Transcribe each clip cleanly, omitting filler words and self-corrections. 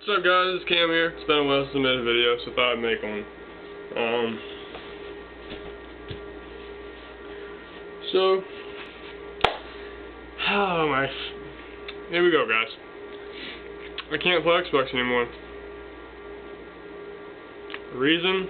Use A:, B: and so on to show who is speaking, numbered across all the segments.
A: What's up guys, it's Cam here. It's been a while since I made a video, so I thought I'd make one. Here we go guys. I can't play Xbox anymore. Reason?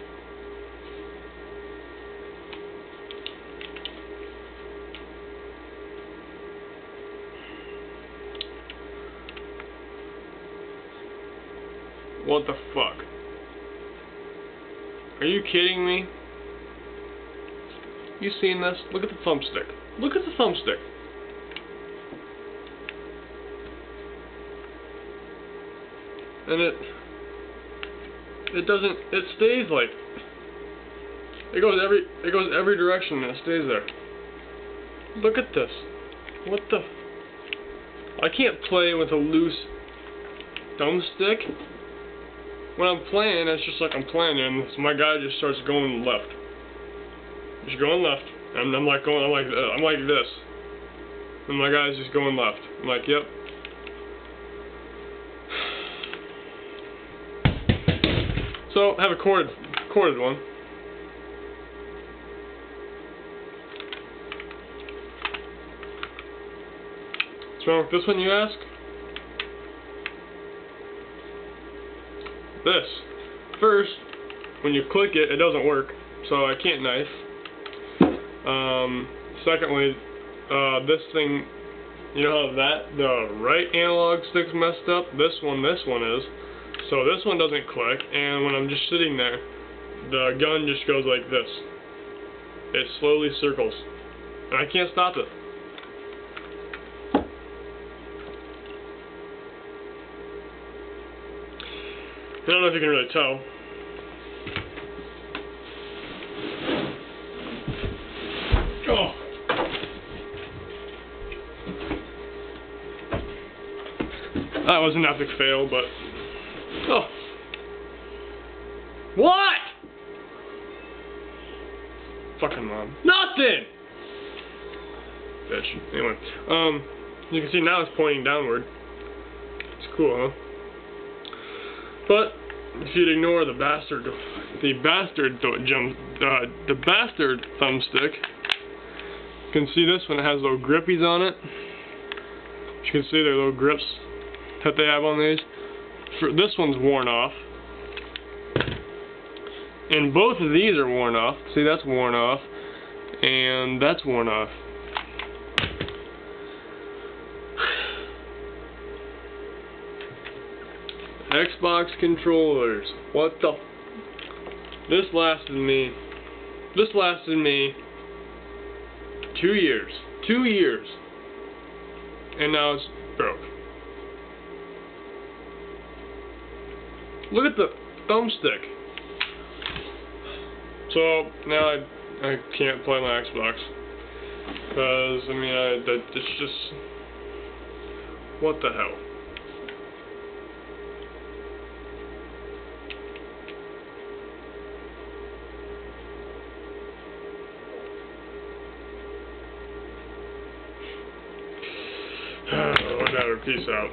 A: What the fuck? Are you kidding me? You seen this? Look at the thumbstick. Look at the thumbstick. And it stays like, it goes every direction and it stays there. Look at this. What the? I can't play with a loose thumbstick. When I'm playing, it's just like I'm playing, and my guy just starts going left. Just going left, and I'm like this, and my guy's just going left. I'm like, yep. So I have a corded one. What's wrong with this one, you ask? This. First, when you click it, it doesn't work, so I can't knife. Secondly, this thing, you know how the right analog stick's messed up? This one is. So this one doesn't click, and when I'm just sitting there, the gun just goes like this. It slowly circles, and I can't stop it. I don't know if you can really tell. Oh. That was an epic fail, but... Oh. What? Fucking mom. Nothing! Bitch. Anyway. You can see now it's pointing downward. It's cool, huh? But if you'd ignore the bastard thumbstick, you can see this one has little grippies on it. You can see their little grips that they have on these. This one's worn off, and both of these are worn off. See, that's worn off, and that's worn off. Xbox controllers. What the? This lasted me 2 years. 2 years. And now it's broke. Look at the thumbstick. So now I can't play my Xbox because I mean it's just, what the hell. Whatever, peace out.